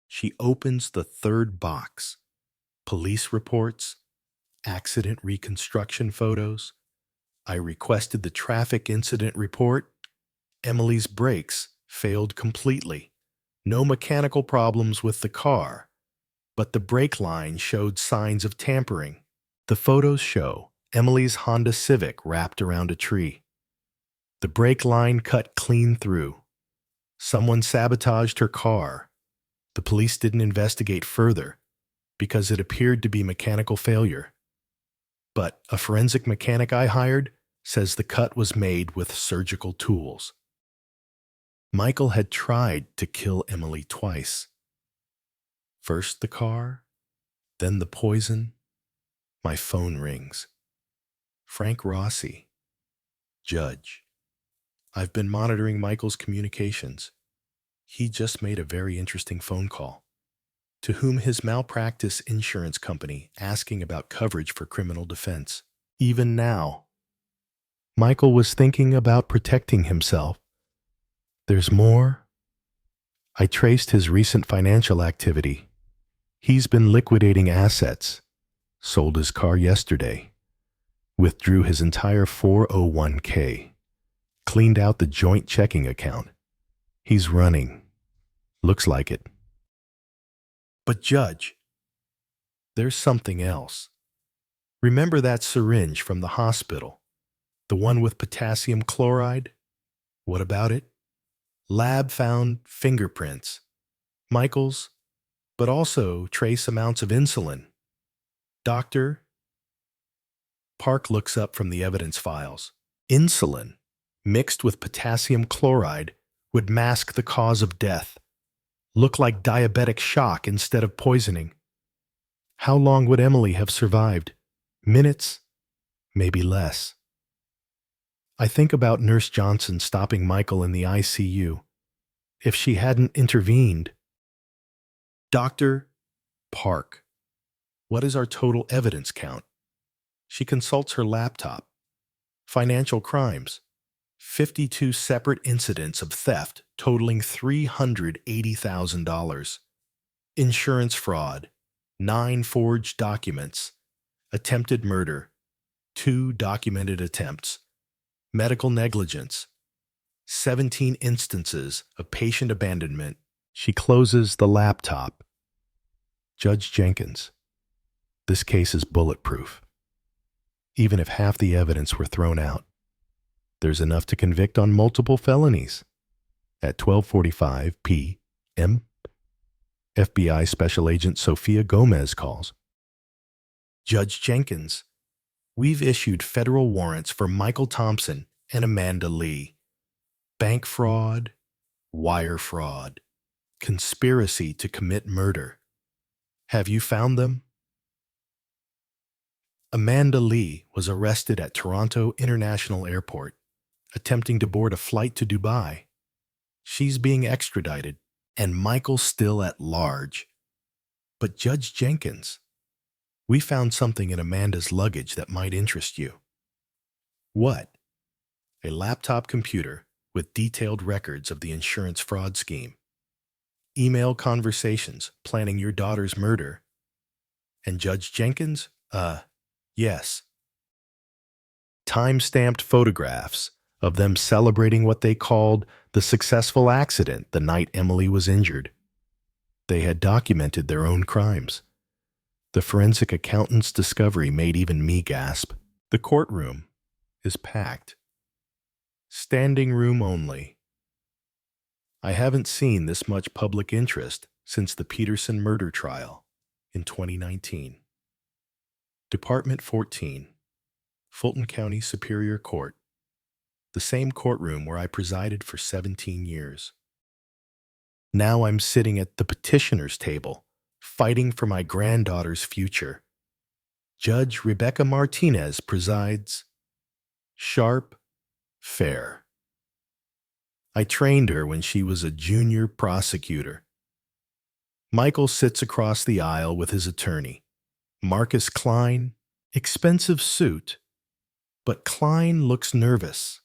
She opens the third box. Police reports, accident reconstruction photos. I requested the traffic incident report. Emily's brakes failed completely. No mechanical problems with the car, but the brake line showed signs of tampering. The photos show Emily's Honda Civic wrapped around a tree. The brake line cut clean through. Someone sabotaged her car. The police didn't investigate further because it appeared to be mechanical failure. But a forensic mechanic I hired says the cut was made with surgical tools. Michael had tried to kill Emily twice. First the car, then the poison. My phone rings. Frank Rossi, judge. I've been monitoring Michael's communications. He just made a very interesting phone call. To whom his malpractice insurance company asking about coverage for criminal defense. Even now, Michael was thinking about protecting himself. There's more. I traced his recent financial activity. He's been liquidating assets, sold his car yesterday, withdrew his entire 401k, cleaned out the joint checking account. He's running. Looks like it. But Judge, there's something else. Remember that syringe from the hospital? The one with potassium chloride? What about it? Lab found fingerprints. Michael's, but also trace amounts of insulin. Doctor? Park looks up from the evidence files. Insulin, mixed with potassium chloride, would mask the cause of death. Look like diabetic shock instead of poisoning. How long would Emily have survived? Minutes? Maybe less. I think about Nurse Johnson stopping Michael in the ICU. If she hadn't intervened. Dr. Park, what is our total evidence count? She consults her laptop. Financial crimes. 52 separate incidents of theft totaling $380,000. Insurance fraud. 9 forged documents. Attempted murder. 2 documented attempts. Medical negligence. 17 instances of patient abandonment. She closes the laptop. Judge Jenkins, this case is bulletproof. Even if half the evidence were thrown out, there's enough to convict on multiple felonies. At 12:45 p.m., FBI Special Agent Sophia Gomez calls. Judge Jenkins, we've issued federal warrants for Michael Thompson and Amanda Lee. Bank fraud, wire fraud, conspiracy to commit murder. Have you found them? Amanda Lee was arrested at Toronto International Airport, attempting to board a flight to Dubai. She's being extradited, and Michael's still at large. But Judge Jenkins, we found something in Amanda's luggage that might interest you. What? A laptop computer with detailed records of the insurance fraud scheme. Email conversations planning your daughter's murder. And Judge Jenkins? Yes. Time-stamped photographs of them celebrating what they called the successful accident the night Emily was injured. They had documented their own crimes. The forensic accountant's discovery made even me gasp. The courtroom is packed. Standing room only. I haven't seen this much public interest since the Peterson murder trial in 2019. Department 14, Fulton County Superior Court, the same courtroom where I presided for 17 years. Now I'm sitting at the petitioner's table, fighting for my granddaughter's future. Judge Rebecca Martinez presides. Sharp, fair. I trained her when she was a junior prosecutor. Michael sits across the aisle with his attorney, Marcus Klein. Expensive suit, but Klein looks nervous.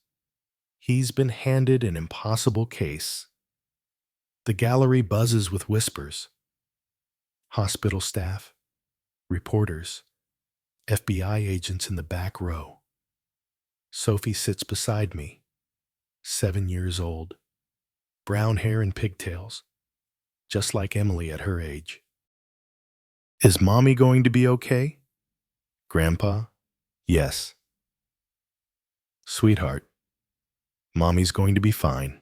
He's been handed an impossible case. The gallery buzzes with whispers. Hospital staff, reporters, FBI agents in the back row. Sophie sits beside me, 7 years old, brown hair and pigtails, just like Emily at her age. Is Mommy going to be okay? Grandpa? Yes. Sweetheart, Mommy's going to be fine.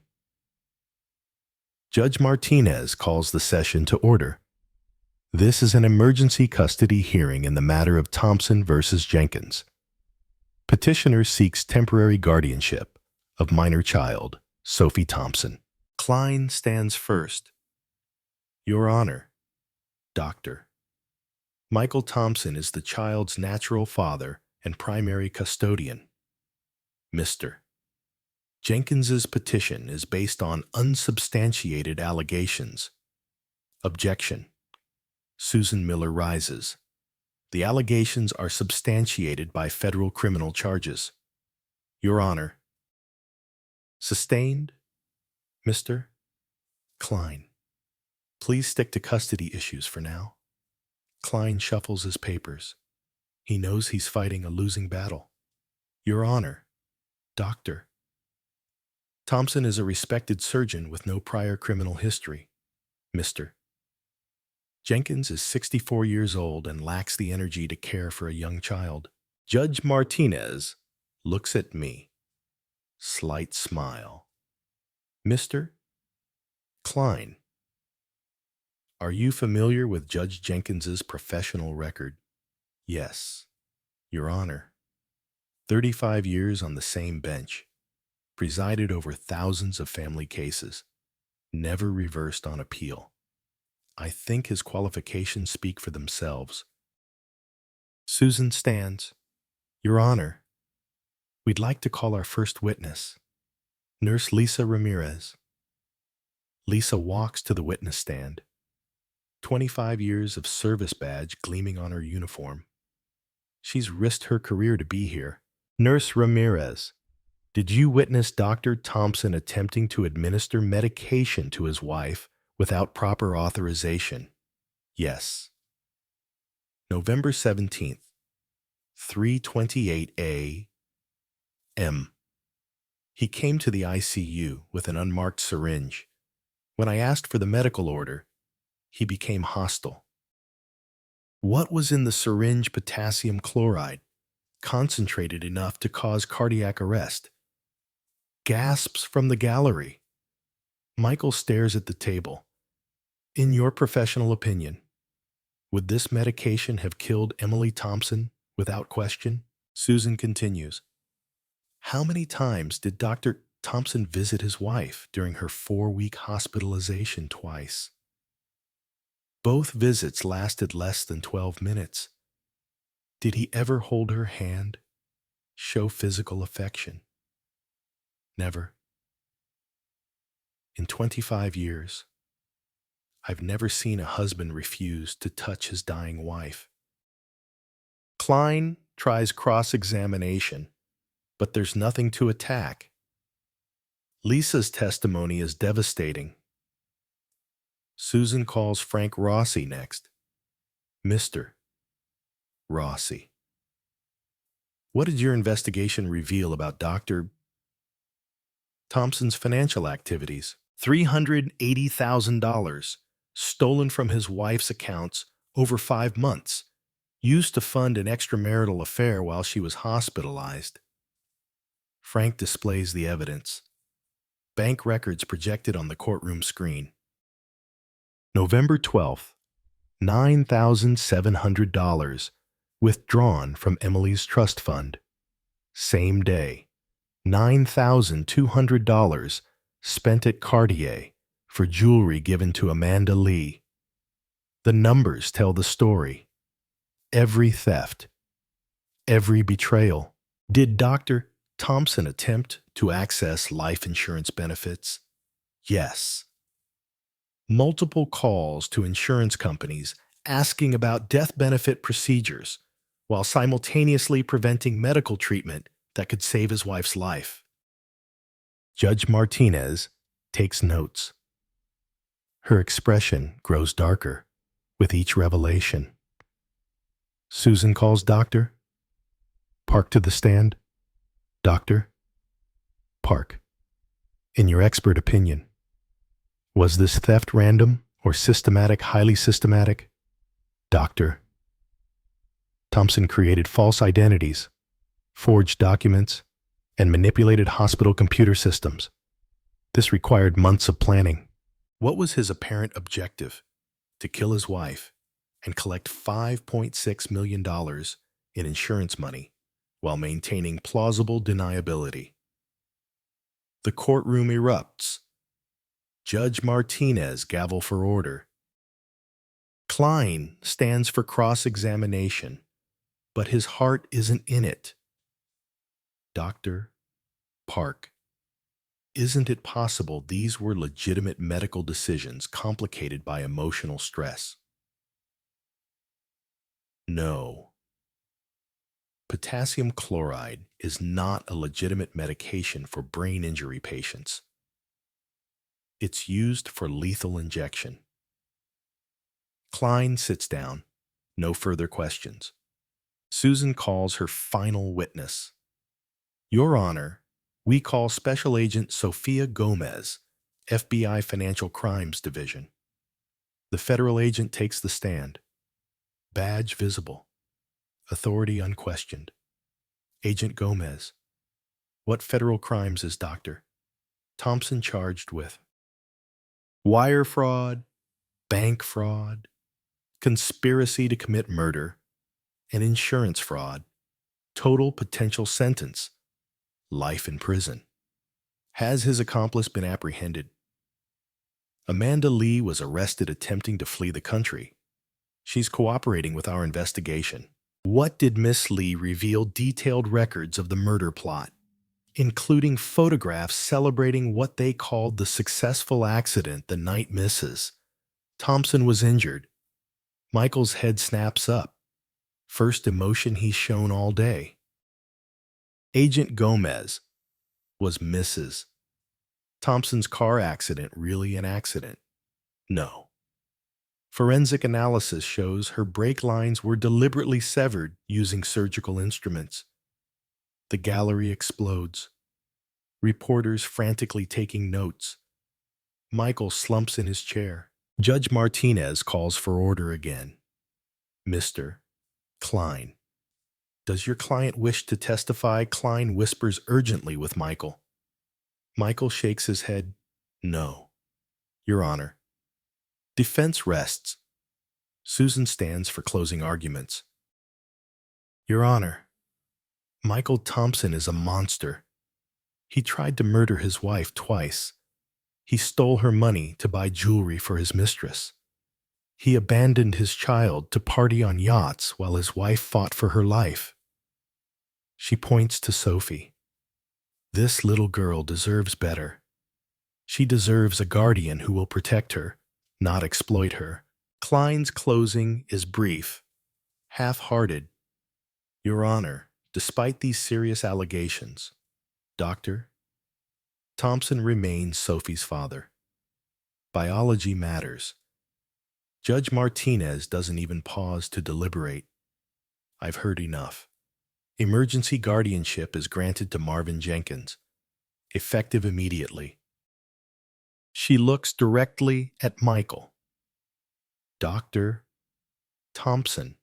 Judge Martinez calls the session to order. This is an emergency custody hearing in the matter of Thompson versus Jenkins. Petitioner seeks temporary guardianship of minor child, Sophie Thompson. Klein stands first. Your Honor, Doctor. Michael Thompson is the child's natural father and primary custodian. Mr. Jenkins's petition is based on unsubstantiated allegations. Objection. Susan Miller rises. The allegations are substantiated by federal criminal charges. Your Honor. Sustained, Mr. Klein. Please stick to custody issues for now. Klein shuffles his papers. He knows he's fighting a losing battle. Your Honor, Doctor. Thompson is a respected surgeon with no prior criminal history. Mr. Jenkins is 64 years old and lacks the energy to care for a young child. Judge Martinez looks at me. Slight smile. Mr. Klein. Are you familiar with Judge Jenkins's professional record? Yes, Your Honor. 35 years on the same bench. Presided over thousands of family cases. Never reversed on appeal. I think his qualifications speak for themselves. Susan stands. Your Honor, we'd like to call our first witness, Nurse Lisa Ramirez. Lisa walks to the witness stand. 25 years of service badge gleaming on her uniform. She's risked her career to be here. Nurse Ramirez, did you witness Dr. Thompson attempting to administer medication to his wife without proper authorization? Yes. November 17th, 3:28 a.m. He came to the ICU with an unmarked syringe. When I asked for the medical order, he became hostile. What was in the syringe? Potassium chloride, concentrated enough to cause cardiac arrest. Gasps from the gallery. Michael stares at the table. In your professional opinion, would this medication have killed Emily Thompson without question? Susan continues. How many times did Dr. Thompson visit his wife during her 4-week hospitalization? Twice. Both visits lasted less than 12 minutes. Did he ever hold her hand, show physical affection? Never. In 25 years, I've never seen a husband refuse to touch his dying wife. Klein tries cross-examination, but there's nothing to attack. Lisa's testimony is devastating. Susan calls Frank Rossi next. Mr. Rossi. What did your investigation reveal about Dr. Thompson's financial activities? $380,000 stolen from his wife's accounts over 5 months, used to fund an extramarital affair while she was hospitalized. Frank displays the evidence. Bank records projected on the courtroom screen. November 12th, $9,700 withdrawn from Emily's trust fund. Same day, $9,200 spent at Cartier for jewelry given to Amanda Lee. The numbers tell the story. Every theft, every betrayal. Did Dr. Thompson attempt to access life insurance benefits? Yes. Multiple calls to insurance companies asking about death benefit procedures while simultaneously preventing medical treatment that could save his wife's life. Judge Martinez takes notes. Her expression grows darker with each revelation. Susan calls Doctor. Park to the stand. Doctor. Park. In your expert opinion, was this theft random or systematic, highly systematic? Doctor. Thompson created false identities, forged documents, and manipulated hospital computer systems. This required months of planning. What was his apparent objective? To kill his wife and collect $5.6 million in insurance money while maintaining plausible deniability. The courtroom erupts. Judge Martinez gavel for order. Klein stands for cross-examination, but his heart isn't in it. Dr. Park. Isn't it possible these were legitimate medical decisions complicated by emotional stress? No. Potassium chloride is not a legitimate medication for brain injury patients. It's used for lethal injection. Klein sits down. No further questions. Susan calls her final witness. Your Honor, we call Special Agent Sofia Gomez, FBI Financial Crimes Division. The federal agent takes the stand. Badge visible. Authority unquestioned. Agent Gomez. What federal crimes is Dr. Thompson charged with? Wire fraud, bank fraud, conspiracy to commit murder, and insurance fraud. Total potential sentence: life in prison. Has his accomplice been apprehended? Amanda Lee was arrested attempting to flee the country. She's cooperating with our investigation. What did Miss Lee reveal? Detailed records of the murder plot, including photographs celebrating what they called the successful accident the night misses. Thompson was injured. Michael's head snaps up. First emotion he's shown all day. Agent Gomez. Was Mrs. Thompson's car accident really an accident? No. Forensic analysis shows her brake lines were deliberately severed using surgical instruments. The gallery explodes. Reporters frantically taking notes. Michael slumps in his chair. Judge Martinez calls for order again. Mr. Klein. Does your client wish to testify? Klein whispers urgently with Michael. Michael shakes his head. No. Your Honor. Defense rests. Susan stands for closing arguments. Your Honor, Michael Thompson is a monster. He tried to murder his wife twice. He stole her money to buy jewelry for his mistress. He abandoned his child to party on yachts while his wife fought for her life. She points to Sophie. This little girl deserves better. She deserves a guardian who will protect her, not exploit her. Klein's closing is brief, half-hearted. Your Honor, despite these serious allegations, Dr. Thompson remains Sophie's father. Biology matters. Judge Martinez doesn't even pause to deliberate. I've heard enough. Emergency guardianship is granted to Marvin Jenkins, effective immediately. She looks directly at Michael. Dr. Thompson,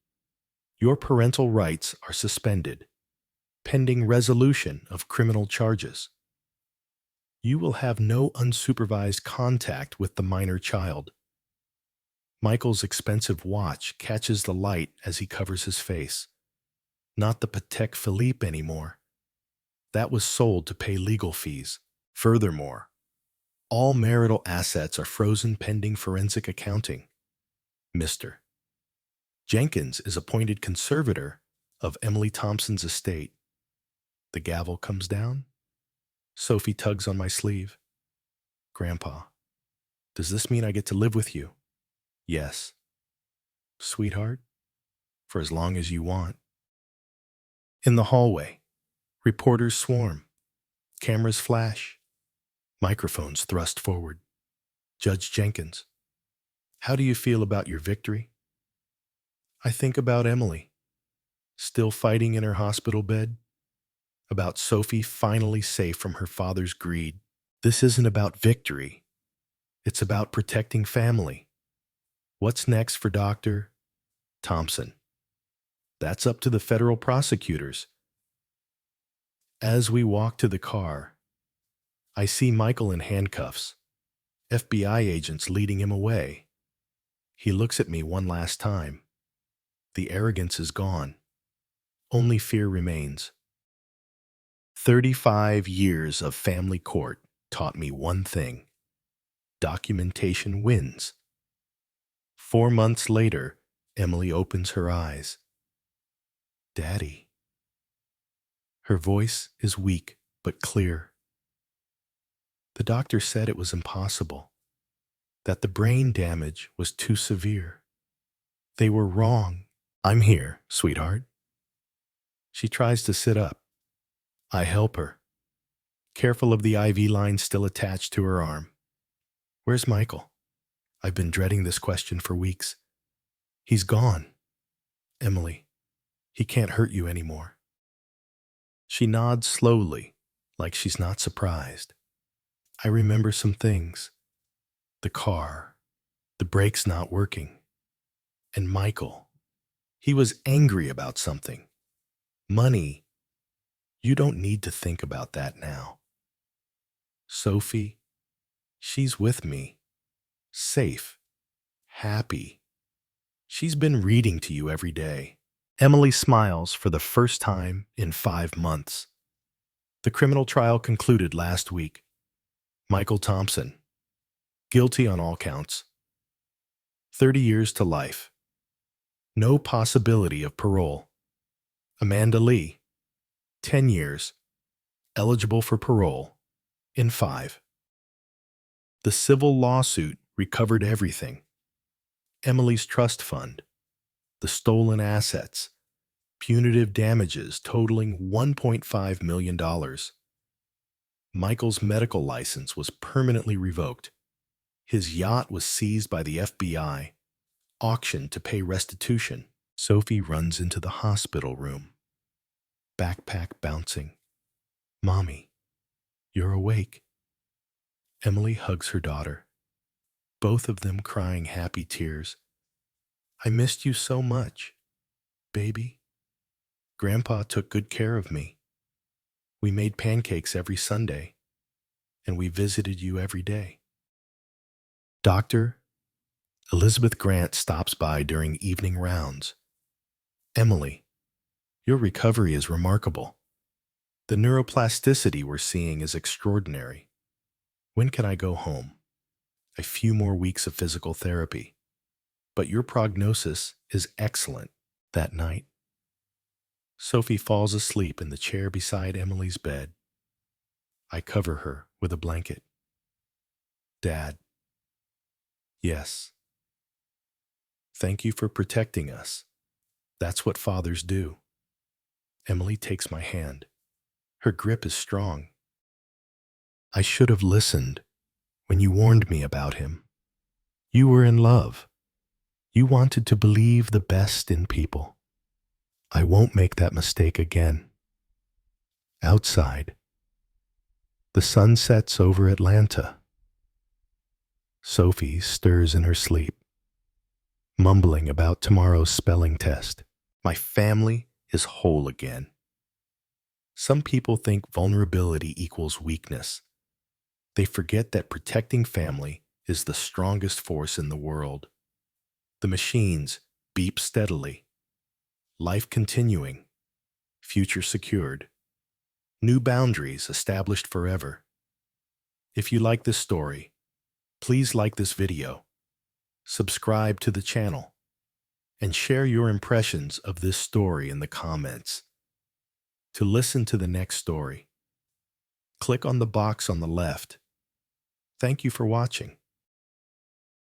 your parental rights are suspended, pending resolution of criminal charges. You will have no unsupervised contact with the minor child. Michael's expensive watch catches the light as he covers his face. Not the Patek Philippe anymore. That was sold to pay legal fees. Furthermore, all marital assets are frozen pending forensic accounting. Mr. Jenkins is appointed conservator of Emily Thompson's estate. The gavel comes down. Sophie tugs on my sleeve. Grandpa, does this mean I get to live with you? Yes. Sweetheart, for as long as you want. In the hallway, reporters swarm. Cameras flash. Microphones thrust forward. Judge Jenkins, how do you feel about your victory? I think about Emily, still fighting in her hospital bed. About Sophie finally safe from her father's greed. This isn't about victory. It's about protecting family. What's next for Dr. Thompson? That's up to the federal prosecutors. As we walk to the car, I see Michael in handcuffs, FBI agents leading him away. He looks at me one last time. The arrogance is gone. Only fear remains. 35 years of family court taught me one thing. Documentation wins. 4 months later, Emily opens her eyes. Daddy. Her voice is weak but clear. The doctor said it was impossible, that the brain damage was too severe. They were wrong. I'm here, sweetheart. She tries to sit up. I help her, careful of the IV line still attached to her arm. Where's Michael? I've been dreading this question for weeks. He's gone. Emily, he can't hurt you anymore. She nods slowly, like she's not surprised. I remember some things. The car, the brakes not working. And Michael, he was angry about something. Money, you don't need to think about that now. Sophie, she's with me. Safe. Happy. She's been reading to you every day. Emily smiles for the first time in 5 months. The criminal trial concluded last week. Michael Thompson, guilty on all counts. 30 years to life. No possibility of parole. Amanda Lee, 10 years, eligible for parole in 5. The civil lawsuit recovered everything. Emily's trust fund, the stolen assets, punitive damages totaling $1.5 million. Michael's medical license was permanently revoked. His yacht was seized by the FBI, auctioned to pay restitution. Sophie runs into the hospital room, backpack bouncing. Mommy, you're awake. Emily hugs her daughter, both of them crying happy tears. I missed you so much, baby. Grandpa took good care of me. We made pancakes every Sunday, and we visited you every day. Dr. Elizabeth Grant stops by during evening rounds. Emily, your recovery is remarkable. The neuroplasticity we're seeing is extraordinary. When can I go home? A few more weeks of physical therapy. But your prognosis is excellent. That night, Sophie falls asleep in the chair beside Emily's bed. I cover her with a blanket. Dad. Yes. Thank you for protecting us. That's what fathers do. Emily takes my hand. Her grip is strong. I should have listened when you warned me about him. You were in love. You wanted to believe the best in people. I won't make that mistake again. Outside, the sun sets over Atlanta. Sophie stirs in her sleep, mumbling about tomorrow's spelling test. My family is whole again. Some people think vulnerability equals weakness. They forget that protecting family is the strongest force in the world. The machines beep steadily. Life continuing. Future secured. New boundaries established forever. If you like this story, please like this video, subscribe to the channel, and share your impressions of this story in the comments. To listen to the next story, click on the box on the left. Thank you for watching.